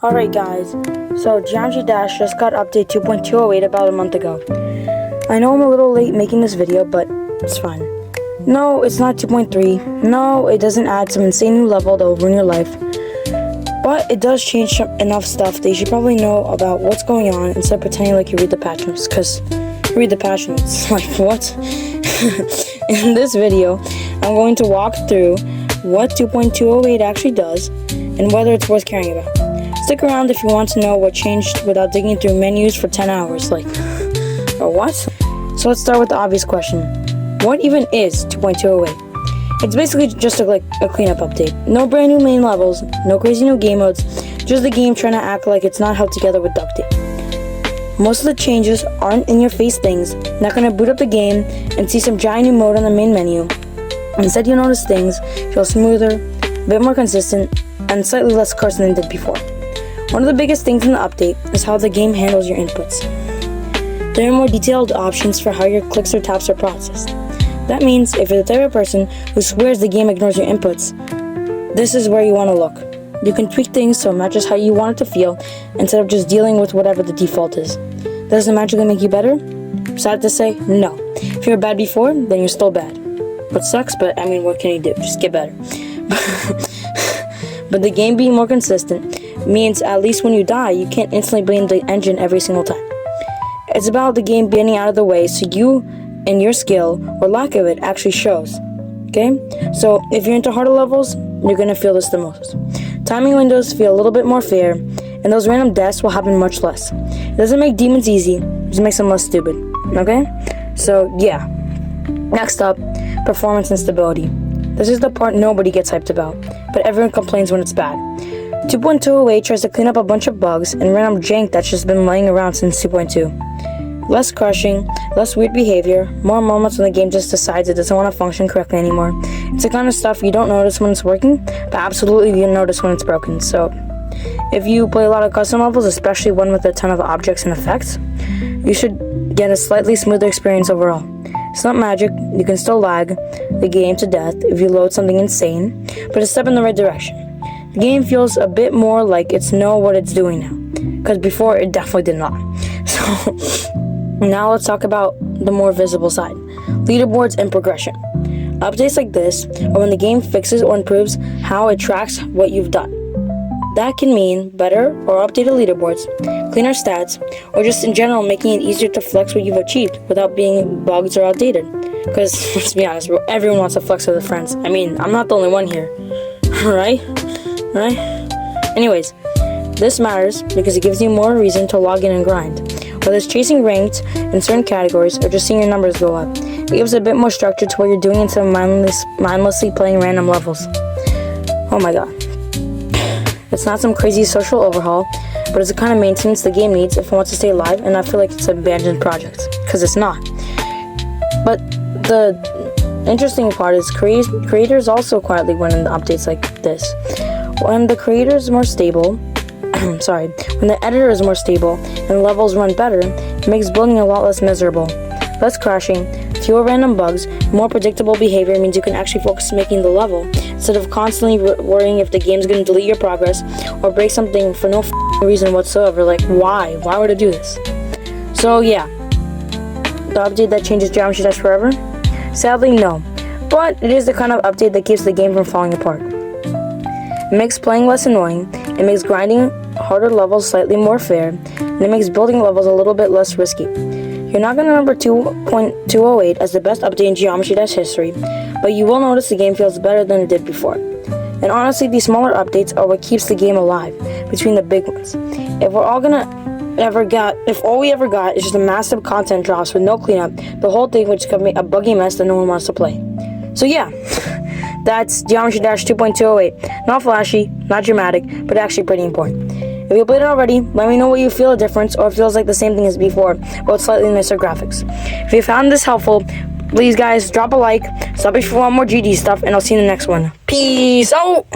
Alright guys, so Geometry Dash just got update 2.208 about a month ago. I know I'm a little late making this video, but it's fine. No, it's not 2.3. No, it doesn't add some insane new level that will ruin your life. But it does change enough stuff that you should probably know about what's going on instead of pretending like you read the patch notes, because you read the patch notes. Like, what? In this video, I'm going to walk through what 2.208 actually does and whether it's worth caring about. Stick around if you want to know what changed without digging through menus for 10 hours, like, or what? So let's start with the obvious question. What even is 2.208? It's basically just a cleanup update. No brand new main levels, no crazy new game modes, just the game trying to act like it's not held together with duct tape. Most of the changes aren't in-your-face things, not gonna boot up the game and see some giant new mode on the main menu. Instead, you'll notice things feel smoother, a bit more consistent, and slightly less cursed than it did before. One of the biggest things in the update is how the game handles your inputs. There are more detailed options for how your clicks or taps are processed. That means if you're the type of person who swears the game ignores your inputs, this is where you want to look. You can tweak things so it matches how you want it to feel instead of just dealing with whatever the default is. Does it magically make you better? Sad to say, no. If you were bad before, then you're still bad. What sucks, but I mean, what can you do? Just get better. But the game being more consistent means at least when you die, you can't instantly blame the engine every single time. It's about the game getting out of the way so you and your skill, or lack of it, actually shows. Okay? So if you're into harder levels, you're gonna feel this the most. Timing windows feel a little bit more fair, and those random deaths will happen much less. It doesn't make demons easy, it just makes them less stupid. Okay? So yeah. Next up, performance and stability. This is the part nobody gets hyped about, but everyone complains when it's bad. 2.208 tries to clean up a bunch of bugs and random jank that's just been laying around since 2.2. Less crushing, less weird behavior, more moments when the game just decides it doesn't want to function correctly anymore. It's the kind of stuff you don't notice when it's working, but absolutely you notice when it's broken. So, if you play a lot of custom levels, especially one with a ton of objects and effects, you should get a slightly smoother experience overall. It's not magic, you can still lag the game to death if you load something insane, but it's a step in the right direction. The game feels a bit more like it's know what it's doing now, because before it definitely did not. So, now let's talk about the more visible side, leaderboards and progression. Updates like this are when the game fixes or improves how it tracks what you've done. That can mean better or updated leaderboards, cleaner stats, or just in general making it easier to flex what you've achieved without being bugged or outdated. Because, let's be honest, bro, everyone wants to flex with their friends. I mean, I'm not the only one here. Right? Anyways, this matters because it gives you more reason to log in and grind. Whether it's chasing ranked in certain categories or just seeing your numbers go up, it gives a bit more structure to what you're doing instead of mindlessly playing random levels. Oh my god. It's not some crazy social overhaul, but it's the kind of maintenance the game needs if it wants to stay alive and not feel like it's an abandoned project, because it's not. But the interesting part is creators also quietly win in the updates like this. When the creator is more stable, when the editor is more stable and the levels run better, it makes building a lot less miserable. Less crashing, fewer random bugs, more predictable behavior means you can actually focus on making the level instead of constantly worrying if the game's going to delete your progress or break something for no reason whatsoever. Like, why? Why would it do this? So yeah, the update that changes Geometry Dash forever? Sadly, no. But it is the kind of update that keeps the game from falling apart. It makes playing less annoying, it makes grinding harder levels slightly more fair, and it makes building levels a little bit less risky. You're not going to remember 2.208 as the best update in Geometry Dash history, but you will notice the game feels better than it did before. And honestly, these smaller updates are what keeps the game alive between the big ones. If all we ever got is just a massive content drops with no cleanup, the whole thing would just become a buggy mess that no one wants to play. So yeah, that's Geometry Dash 2.208. Not flashy, not dramatic, but actually pretty important. If you played it already, let me know what you feel a difference or if it feels like the same thing as before, but with slightly nicer graphics. If you found this helpful, please guys, drop a like, sub if you want more GD stuff, and I'll see you in the next one. Peace out!